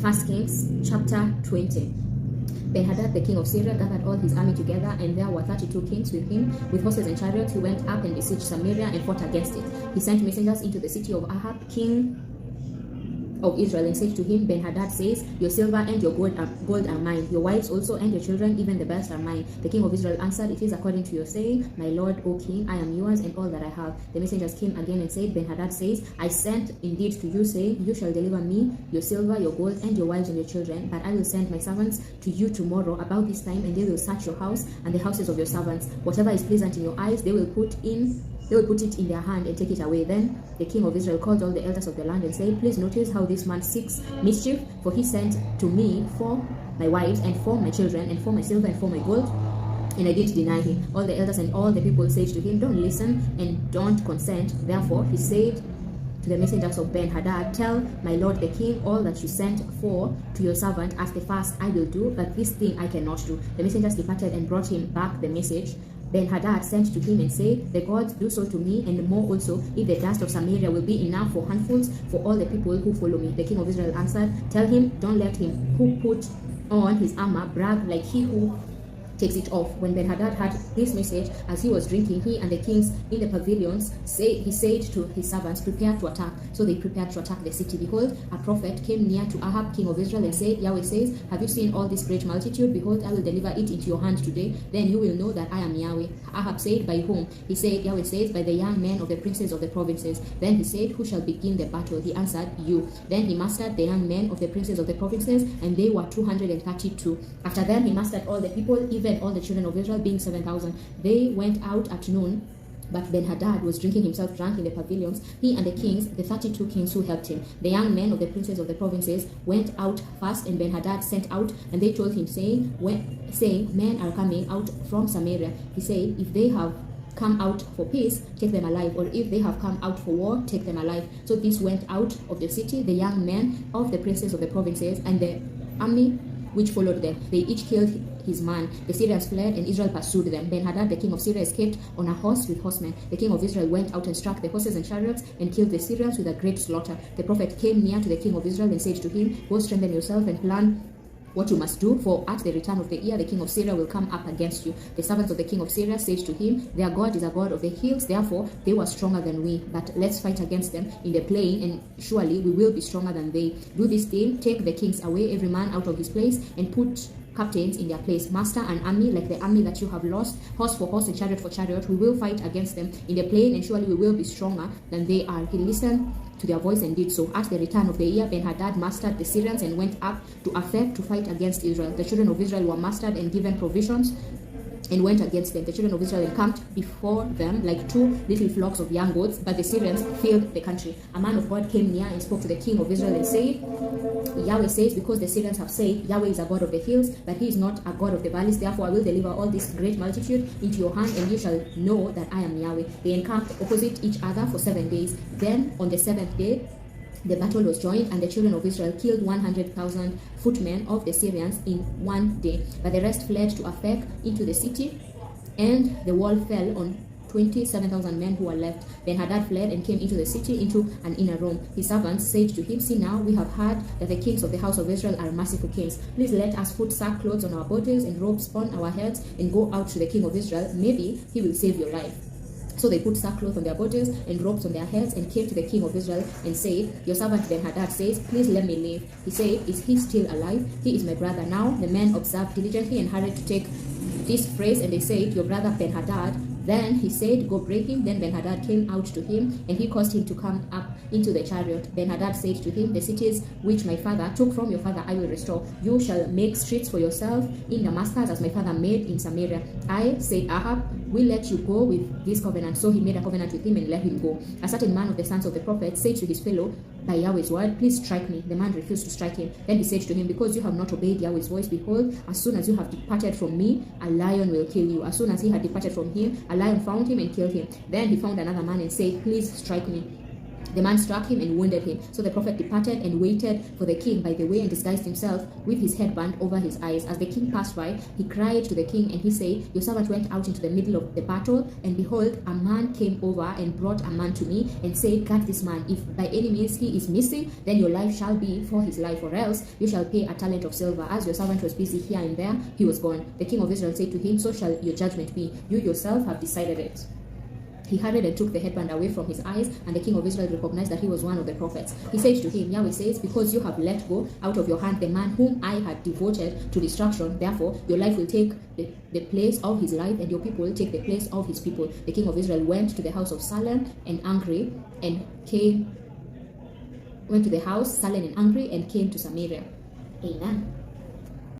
1 Kings chapter 20. Ben-Hadad, the king of Syria, gathered all his army together, and there were 32 kings with him, with horses and chariots. He went up and besieged Samaria and fought against it. He sent messengers into the city of Ahab, king of Israel, and said to him, Ben-Hadad says, your silver and your gold are mine, your wives also and your children, even the best are mine. The king of Israel answered, it is according to your saying, my lord, O king, I am yours and all that I have. The messengers came again and said, Ben-Hadad says, I sent indeed to you, saying, you shall deliver me your silver, your gold, and your wives and your children, but I will send my servants to you tomorrow about this time, and they will search your house and the houses of your servants. Whatever is pleasant in your eyes, they will put it in their hand and take it away. Then the king of Israel called all the elders of the land and said, please notice how this man seeks mischief, for he sent to me for my wives and for my children and for my silver and for my gold, and I didn't deny him. All the elders and all the people said to him, don't listen and don't consent. Therefore he said to the messengers of Ben-Hadad, tell my lord the king all that you sent for to your servant as the first I will do, but this thing I cannot do. The messengers departed and brought him back the message. Ben-Hadad sent to him and said, the gods do so to me, and more also, if the dust of Samaria will be enough for handfuls for all the people who follow me. The king of Israel answered, tell him, don't let him who put on his armor brag like he who takes it off. When Ben-Hadad heard this message, as he was drinking, he and the kings in the pavilions, he said to his servants, prepare to attack. So they prepared to attack the city. Behold, a prophet came near to Ahab, king of Israel, and said, Yahweh says, have you seen all this great multitude? Behold, I will deliver it into your hand today. Then you will know that I am Yahweh. Ahab said, by whom? He said, Yahweh says, by the young men of the princes of the provinces. Then he said, who shall begin the battle? He answered, you. Then he mustered the young men of the princes of the provinces, and they were 232. After them he mustered all the people, even all the children of Israel, being 7,000. They went out at noon, but Ben-Hadad was drinking himself drunk in the pavilions, he and the kings, the 32 kings who helped him. The young men of the princes of the provinces went out first, and Ben-Hadad sent out, and they told him, saying, men are coming out from Samaria. He said, if they have come out for peace, take them alive, or if they have come out for war, take them alive. So this went out of the city, the young men of the princes of the provinces, and the army which followed them. They each killed his man. The Syrians fled, and Israel pursued them. Ben-Hadad, the king of Syria, escaped on a horse with horsemen. The king of Israel went out and struck the horses and chariots and killed the Syrians with a great slaughter. The prophet came near to the king of Israel and said to him, go strengthen yourself and plan what you must do, for at the return of the year the king of Syria will come up against you. The servants of the king of Syria said to him, their God is a God of the hills, therefore they were stronger than we, but let's fight against them in the plain, and surely we will be stronger than they. Do this thing, take the kings away, every man out of his place, and put captains in their place. Master an army like the army that you have lost, horse for horse and chariot for chariot. We will fight against them in the plain, and surely we will be stronger than they are. He listened to their voice and did so. At the return of the year, Ben-Hadad mastered the Syrians and went up to Aphek to fight against Israel. The children of Israel were mastered and given provisions and went against them. The children of Israel encamped before them like two little flocks of young goats, but the Syrians filled the country. A man of God came near and spoke to the king of Israel and said, Yahweh says, because the Syrians have said, Yahweh is a God of the hills, but he is not a God of the valleys, therefore I will deliver all this great multitude into your hand, and you shall know that I am Yahweh. They encamped opposite each other for 7 days. Then on the 7th day, the battle was joined, and the children of Israel killed 100,000 footmen of the Syrians in 1 day. But the rest fled to Aphek into the city, and the wall fell on 27,000 men who were left. Ben-Hadad fled and came into the city, into an inner room. His servants said to him, see now, we have heard that the kings of the house of Israel are merciful kings. Please let us put sackcloths on our bodies and robes on our heads and go out to the king of Israel. Maybe he will save your life. So they put sackcloth on their bodies and robes on their heads and came to the king of Israel and said, your servant Ben-Hadad says, please let me live. He said, is he still alive? He is my brother. Now the men observed diligently and hurried to take this phrase, and they said, your brother Ben-Hadad. Then he said, go break him. Then Ben-Hadad came out to him, and he caused him to come up into the chariot. Ben-Hadad said to him, the cities which my father took from your father I will restore. You shall make streets for yourself in Damascus, as my father made in Samaria. I, said Ahab, will let you go with this covenant. So he made a covenant with him and let him go. A certain man of the sons of the prophet said to his fellow, by Yahweh's word, please strike me. The man refused to strike him. Then he said to him, because you have not obeyed Yahweh's voice, behold, as soon as you have departed from me, a lion will kill you. As soon as he had departed from him, a lion found him and killed him. Then he found another man and said, please strike me. The man struck him and wounded him. So the prophet departed and waited for the king by the way and disguised himself with his headband over his eyes. As the king passed by, he cried to the king, and he said, Your servant went out into the middle of the battle, and behold, a man came over and brought a man to me and said, Cut this man. If by any means he is missing, then your life shall be for his life, or else you shall pay a talent of silver. As your servant was busy here and there, he was gone. The king of Israel said to him, So shall your judgment be. You yourself have decided it. He hurried and took the headband away from his eyes, and the king of Israel recognized that he was one of the prophets. He said to him, Yahweh says, Because you have let go out of your hand the man whom I had devoted to destruction, therefore your life will take the place of his life, and your people will take the place of his people. The king of Israel went to the house of sullen and angry, and came to Samaria. Amen.